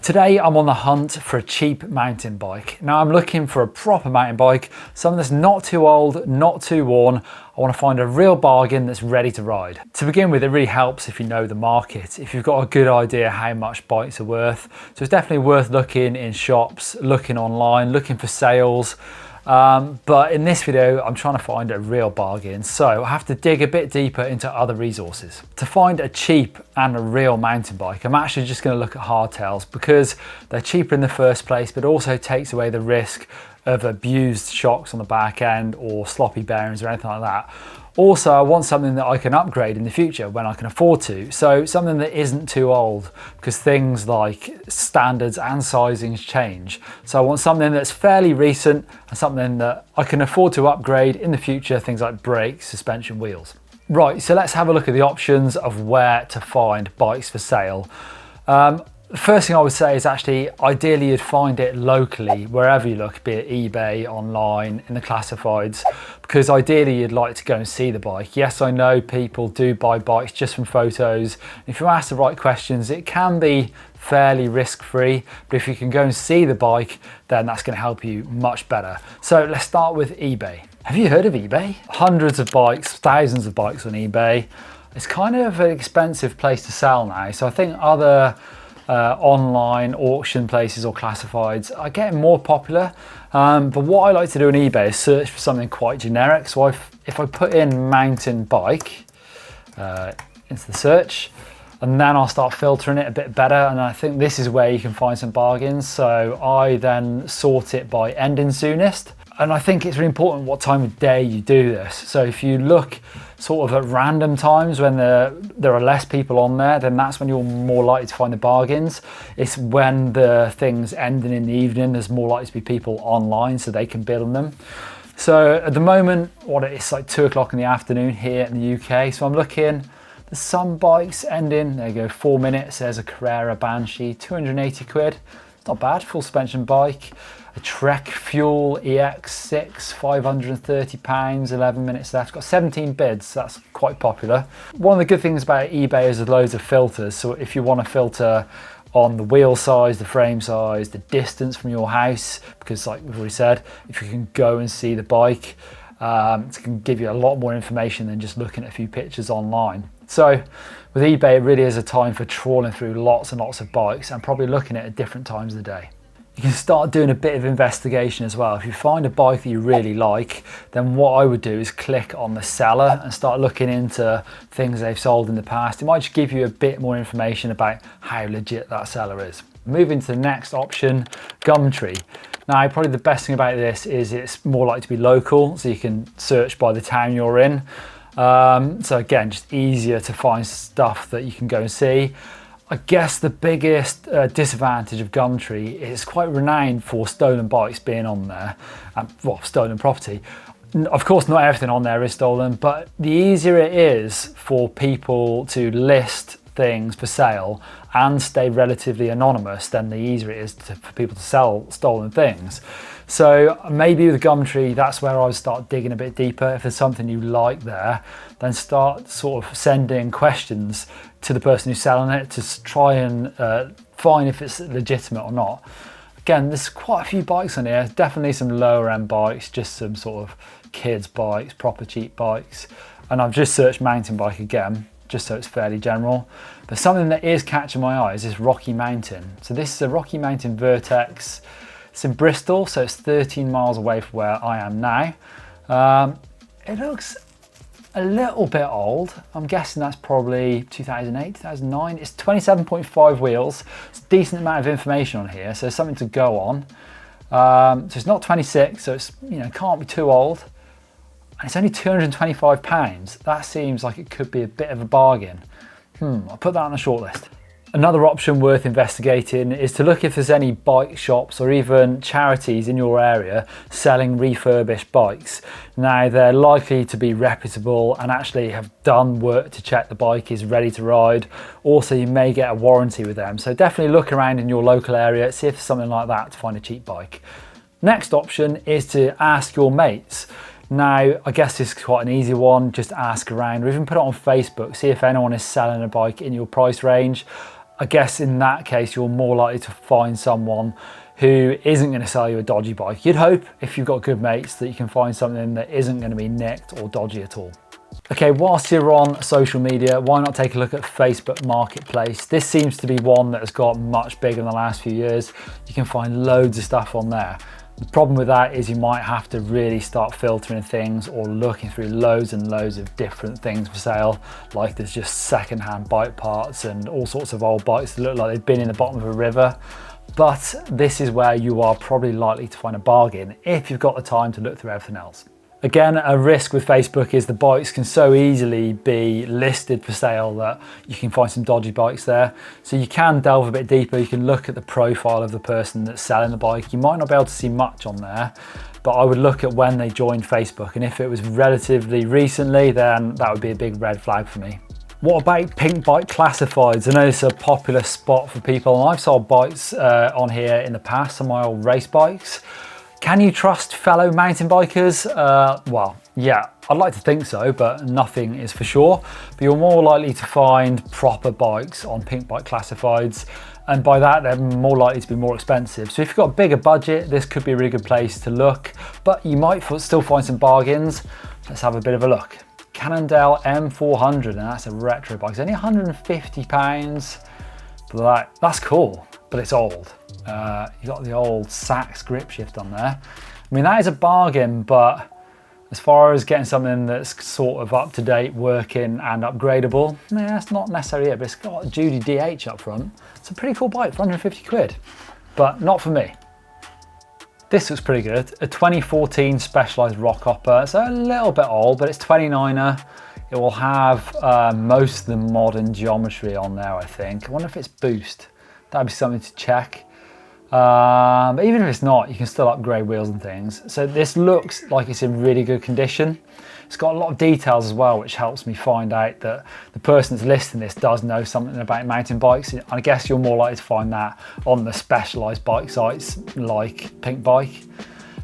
Today I'm on the hunt for a cheap mountain bike. Now I'm looking for a proper mountain bike, something that's not too old, not too worn. I want to find a real bargain that's ready to ride. To begin with, it really helps if you know the market, if you've got a good idea how much bikes are worth. So it's definitely worth looking in shops, looking online, looking for sales. But in this video, I'm trying to find a real bargain, so I have to dig a bit deeper into other resources. To find a cheap and a real mountain bike, I'm actually just going to look at hardtails because they're cheaper in the first place, but also takes away the risk of abused shocks on the back end or sloppy bearings or anything like that. Also, I want something that I can upgrade in the future when I can afford to. So something that isn't too old, because things like standards and sizings change. So I want something that's fairly recent and something that I can afford to upgrade in the future, things like brakes, suspension, wheels. Right, so let's have a look at the options of where to find bikes for sale. The first thing I would say is actually, ideally you'd find it locally, wherever you look, be it eBay, online, in the classifieds, because ideally you'd like to go and see the bike. Yes, I know people do buy bikes just from photos. If you ask the right questions, it can be fairly risk-free, but if you can go and see the bike, then that's going to help you much better. So let's start with eBay. Have you heard of eBay? Hundreds of bikes, thousands of bikes on eBay. It's kind of an expensive place to sell now, so I think other online auction places or classifieds are getting more popular, but what I like to do on eBay is search for something quite generic. So if I put in mountain bike into the search, and then I'll start filtering it a bit better, and I think this is where you can find some bargains. So I then sort it by ending soonest, and I think it's really important what time of day you do this. So if you look sort of at random times when there are less people on there, then that's when you're more likely to find the bargains. It's when the things ending in the evening, there's more likely to be people online so they can bid on them. So at the moment, it's like 2 o'clock in the afternoon here in the UK. So I'm looking, there's some bikes ending, there you go, 4 minutes. There's a Carrera Banshee, 280 quid. It's not bad, full suspension bike. A Trek Fuel EX6, £530, 11 minutes left. Got 17 bids, so that's quite popular. One of the good things about eBay is there's loads of filters. So if you want to filter on the wheel size, the frame size, the distance from your house, because like we've already said, if you can go and see the bike, it can give you a lot more information than just looking at a few pictures online. So with eBay, it really is a time for trawling through lots and lots of bikes and probably looking at different times of the day. You can start doing a bit of investigation as well. If you find a bike that you really like, then what I would do is click on the seller and start looking into things they've sold in the past. It might just give you a bit more information about how legit that seller is. Moving to the next option, Gumtree. Now, probably the best thing about this is it's more likely to be local, so you can search by the town you're in. So again, just easier to find stuff that you can go and see. I guess the biggest disadvantage of Gumtree is it's quite renowned for stolen bikes being on there, well, stolen property. Of course, not everything on there is stolen, but the easier it is for people to list things for sale and stay relatively anonymous, then the easier it is for people to sell stolen things. So maybe with Gumtree, that's where I would start digging a bit deeper. If there's something you like there, then start sort of sending questions to the person who's selling it to try and find if it's legitimate or not. Again, there's quite a few bikes on here, definitely some lower end bikes, just some sort of kids bikes, proper cheap bikes. And I've just searched mountain bike again, just so it's fairly general. But something that is catching my eye is this Rocky Mountain. So this is a Rocky Mountain Vertex. It's in Bristol, so it's 13 miles away from where I am now. It looks a little bit old. I'm guessing that's probably 2008, 2009. It's 27.5 wheels. It's a decent amount of information on here, so there's something to go on. So it's not 26, so it's, can't be too old. And it's only £225. That seems like it could be a bit of a bargain. I'll put that on the shortlist. Another option worth investigating is to look if there's any bike shops or even charities in your area selling refurbished bikes. Now, they're likely to be reputable and actually have done work to check the bike is ready to ride. Also, you may get a warranty with them. So definitely look around in your local area, see if there's something like that to find a cheap bike. Next option is to ask your mates. Now, I guess this is quite an easy one, just ask around or even put it on Facebook, see if anyone is selling a bike in your price range. I guess in that case, you're more likely to find someone who isn't going to sell you a dodgy bike. You'd hope, if you've got good mates, that you can find something that isn't going to be nicked or dodgy at all. Okay, whilst you're on social media, why not take a look at Facebook Marketplace? This seems to be one that has got much bigger in the last few years. You can find loads of stuff on there. The problem with that is you might have to really start filtering things or looking through loads and loads of different things for sale. Like there's just secondhand bike parts and all sorts of old bikes that look like they've been in the bottom of a river. But this is where you are probably likely to find a bargain if you've got the time to look through everything else. Again, a risk with Facebook is the bikes can so easily be listed for sale that you can find some dodgy bikes there. So you can delve a bit deeper. You can look at the profile of the person that's selling the bike. You might not be able to see much on there, but I would look at when they joined Facebook. And if it was relatively recently, then that would be a big red flag for me. What about pink bike classifieds? I know it's a popular spot for people, and I've sold bikes on here in the past, some of my old race bikes. Can you trust fellow mountain bikers? Well, yeah, I'd like to think so, but nothing is for sure. But you're more likely to find proper bikes on pink bike classifieds. And by that, they're more likely to be more expensive. So if you've got a bigger budget, this could be a really good place to look, but you might still find some bargains. Let's have a bit of a look. Cannondale M400, and that's a retro bike. It's only £150, but that's cool, but it's old. You got the old Sachs grip shift on there. I mean, that is a bargain, but as far as getting something that's sort of up to date, working and upgradable, yeah, that's not necessarily it, but it's got a Judy DH up front. It's a pretty cool bike for 150 quid, but not for me. This looks pretty good. A 2014 Specialized Rockhopper. It's a little bit old, but it's 29er. It will have most of the modern geometry on there, I think. I wonder if it's boost. That'd be something to check. But even if it's not, you can still upgrade wheels and things. So this looks like it's in really good condition. It's got a lot of details as well, which helps me find out that the person that's listing this does know something about mountain bikes. I guess you're more likely to find that on the specialised bike sites like Pink Bike.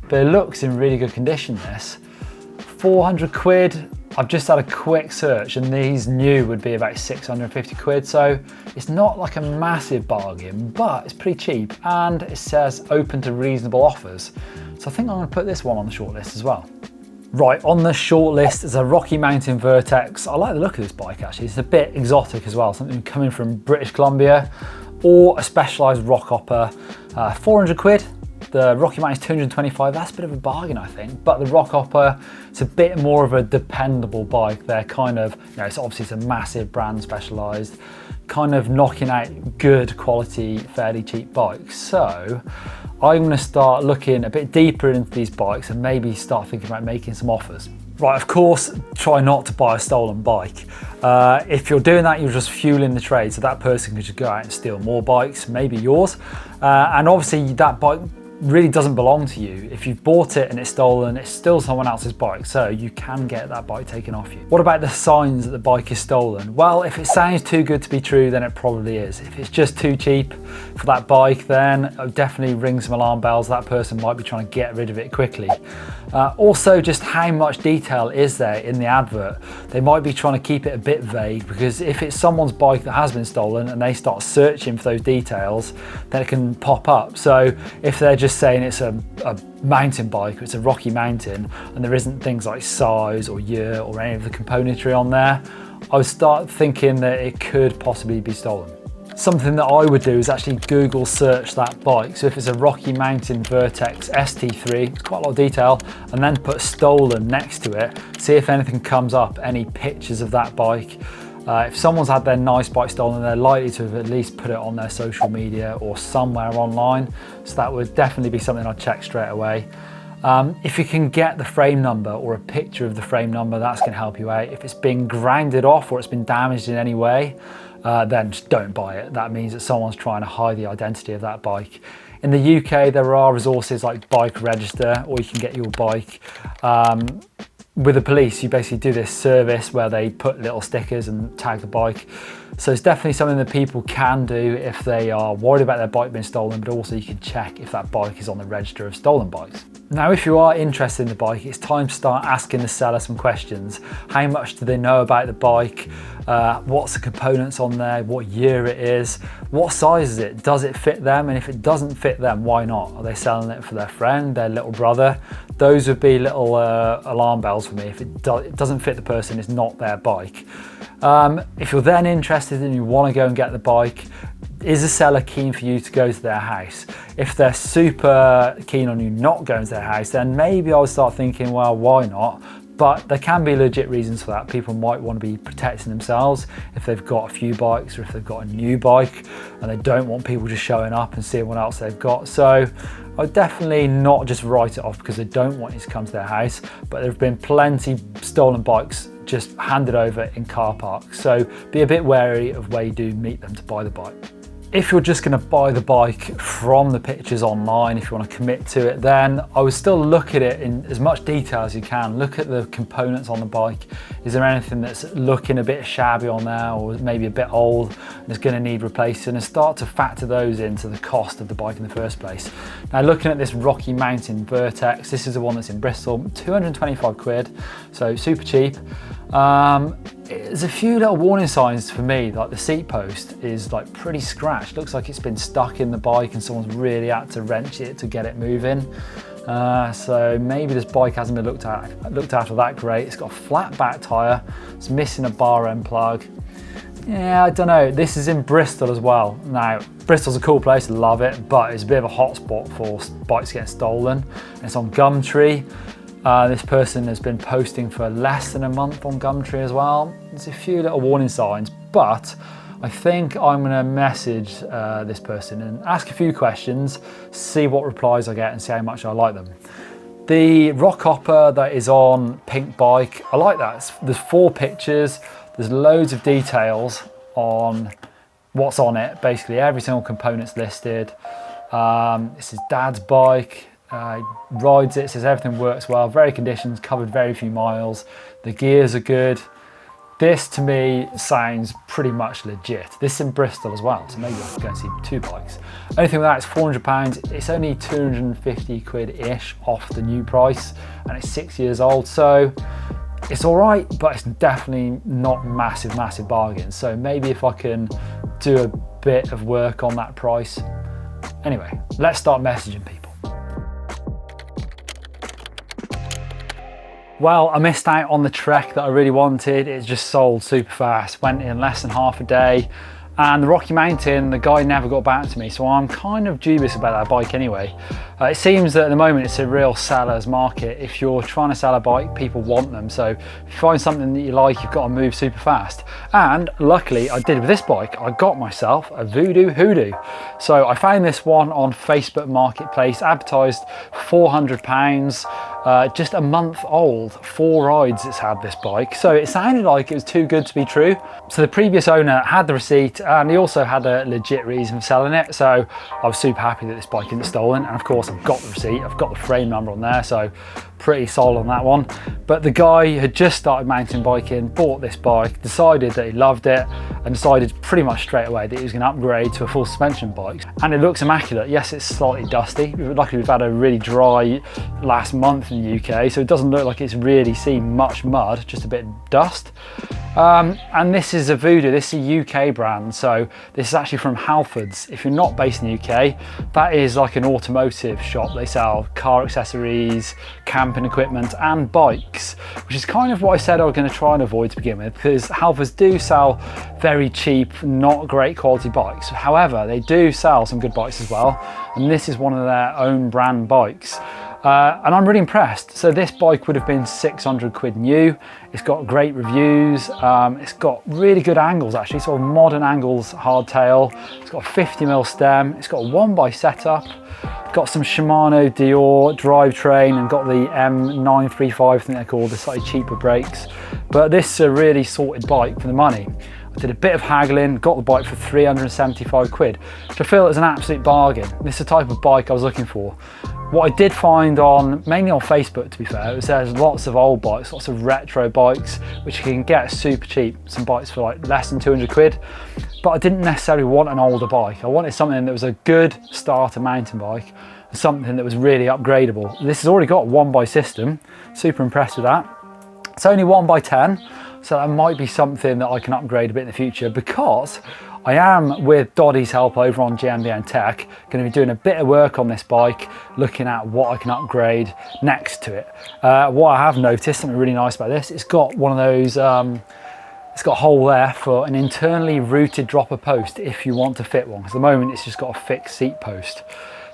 But it looks in really good condition, this. 400 quid. I've just had a quick search and these new would be about 650 quid. So it's not like a massive bargain, but it's pretty cheap and it says open to reasonable offers. So I think I'm gonna put this one on the shortlist as well. Right, on the shortlist is a Rocky Mountain Vertex. I like the look of this bike actually. It's a bit exotic as well, something coming from British Columbia, or a Specialized Rockhopper, 400 quid. The Rocky Mountain is 225, that's a bit of a bargain I think, but the Rockhopper, it's a bit more of a dependable bike. They're kind of, you know, it's obviously it's a massive brand, Specialized, kind of knocking out good quality, fairly cheap bikes. So I'm gonna start looking a bit deeper into these bikes and maybe start thinking about making some offers. Right, of course, try not to buy a stolen bike. If you're doing that, you're just fueling the trade, so that person could just go out and steal more bikes, maybe yours. And obviously that bike really doesn't belong to you. If you've bought it and it's stolen, it's still someone else's bike, so you can get that bike taken off you. What about the signs that the bike is stolen? Well, if it sounds too good to be true, then it probably is. If it's just too cheap for that bike, then it definitely ring some alarm bells. That person might be trying to get rid of it quickly. Also, just how much detail is there in the advert? They might be trying to keep it a bit vague, because if it's someone's bike that has been stolen and they start searching for those details, then it can pop up. So if they're just saying it's a mountain bike or it's a Rocky Mountain and there isn't things like size or year or any of the componentry on there, I would start thinking that it could possibly be stolen. Something that I would do is actually Google search that bike. So if it's a Rocky Mountain Vertex ST3, it's quite a lot of detail, and then put stolen next to it, see if anything comes up, any pictures of that bike. If someone's had their nice bike stolen, they're likely to have at least put it on their social media or somewhere online. So that would definitely be something I'd check straight away. If you can get the frame number or a picture of the frame number, that's going to help you out. If it's been grounded off or it's been damaged in any way, then just don't buy it. That means that someone's trying to hide the identity of that bike. In the UK, there are resources like Bike Register, or you can get your bike with the police. You basically do this service where they put little stickers and tag the bike. So it's definitely something that people can do if they are worried about their bike being stolen, but also you can check if that bike is on the register of stolen bikes. Now, if you are interested in the bike, it's time to start asking the seller some questions. How much do they know about the bike? What's the components on there? What year it is? What size is it? Does it fit them? And if it doesn't fit them, why not? Are they selling it for their friend, their little brother? Those would be little alarm bells for me. If it doesn't fit the person, it's not their bike. If you're then interested and you want to go and get the bike, is the seller keen for you to go to their house? If they're super keen on you not going to their house, then maybe I would start thinking, well, why not? But there can be legit reasons for that. People might want to be protecting themselves if they've got a few bikes or if they've got a new bike and they don't want people just showing up and seeing what else they've got. So I'd definitely not just write it off because they don't want you to come to their house, but there have been plenty stolen bikes just handed over in car parks. So be a bit wary of where you do meet them to buy the bike. If you're just going to buy the bike from the pictures online, if you want to commit to it, then I would still look at it in as much detail as you can. Look at the components on the bike. Is there anything that's looking a bit shabby on there or maybe a bit old and is going to need replacing, and start to factor those into the cost of the bike in the first place. Now, looking at this Rocky Mountain Vertex, this is the one that's in Bristol, 225 quid, so super cheap. There's a few little warning signs for me, like the seat post is like pretty scratched. Looks like it's been stuck in the bike and someone's really had to wrench it to get it moving. So maybe this bike hasn't been looked after that great. It's got a flat back tyre, it's missing a bar end plug. Yeah, I don't know. This is in Bristol as well. Now, Bristol's a cool place, love it, but it's a bit of a hotspot for bikes getting stolen. It's on Gumtree. This person has been posting for less than a month on Gumtree as well. There's a few little warning signs, but I think I'm gonna message this person and ask a few questions, see what replies I get and see how much I like them. The rock hopper that is on Pink Bike, I like that. There's 4 pictures, there's loads of details on what's on it. Basically every single component's listed. This is Dad's bike. Rides it, says everything works well, very conditions, covered very few miles, the gears are good. This to me sounds pretty much legit. This is in Bristol as well, so maybe I could go and see 2 bikes. Only thing with that is £400, it's only 250 quid-ish off the new price, and it's 6 years old, so it's all right, but it's definitely not massive bargain. So maybe if I can do a bit of work on that price. Anyway, let's start messaging people. Well, I missed out on the Trek that I really wanted. It just sold super fast, went in less than half a day. And the Rocky Mountain, the guy never got back to me, so I'm kind of dubious about that bike anyway. It seems that at the moment it's a real seller's market. If you're trying to sell a bike, people want them. So if you find something that you like, you've got to move super fast. And luckily I did with this bike, I got myself a Voodoo Hoodoo. So I found this one on Facebook Marketplace, advertised £400, just a month old, 4 rides it's had, this bike. So it sounded like it was too good to be true. So the previous owner had the receipt and he also had a legit reason for selling it. So I was super happy that this bike isn't stolen. And of course I've got the receipt, I've got the frame number on there, so pretty solid on that one. But the guy had just started mountain biking, bought this bike, decided that he loved it, and decided pretty much straight away that he was going to upgrade to a full suspension bike. And it looks immaculate. Yes, it's slightly dusty. Luckily we've had a really dry last month in the UK, so it doesn't look like it's really seen much mud, just a bit of dust. And this is a Voodoo, this is a UK brand, so this is actually from Halfords. If you're not based in the UK, that is like an automotive shop. They sell car accessories, camping equipment and bikes, which is kind of what I said I was going to try and avoid to begin with, because Halfords do sell very cheap, not great quality bikes. However, they do sell some good bikes as well, and this is one of their own brand bikes. And I'm really impressed. So this bike would have been 600 quid new. It's got great reviews. It's got really good angles actually, sort of modern angles, hardtail. It's got a 50mm stem. It's got a 1x setup. Got some Shimano Dior drivetrain and got the M935, I think they're called, the slightly cheaper brakes. But this is a really sorted bike for the money. I did a bit of haggling, got the bike for 375 quid, which I feel is an absolute bargain. This is the type of bike I was looking for. What I did find mainly on Facebook to be fair, was there's lots of old bikes, lots of retro bikes, which you can get super cheap, some bikes for like less than 200 quid. But I didn't necessarily want an older bike. I wanted something that was a good starter mountain bike. something that was really upgradable. This has already got a 1x system, super impressed with that. It's only 1x10, so that might be something that I can upgrade a bit in the future, because I am, with Doddy's help over on GMBN Tech, going to be doing a bit of work on this bike, looking at what I can upgrade next to it. What I have noticed, something really nice about this, it's got one of those, it's got a hole there for an internally routed dropper post if you want to fit one, because at the moment it's just got a fixed seat post.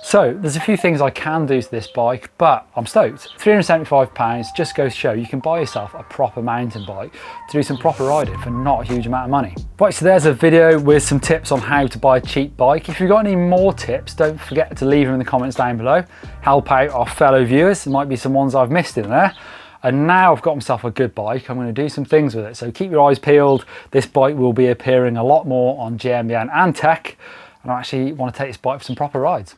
So there's a few things I can do to this bike, but I'm stoked. £375 just goes to show you can buy yourself a proper mountain bike to do some proper riding for not a huge amount of money. Right, so there's a video with some tips on how to buy a cheap bike. If you've got any more tips, don't forget to leave them in the comments down below. Help out our fellow viewers. There might be some ones I've missed in there. And now I've got myself a good bike, I'm going to do some things with it. So keep your eyes peeled. This bike will be appearing a lot more on GMBN and Tech. And I actually want to take this bike for some proper rides.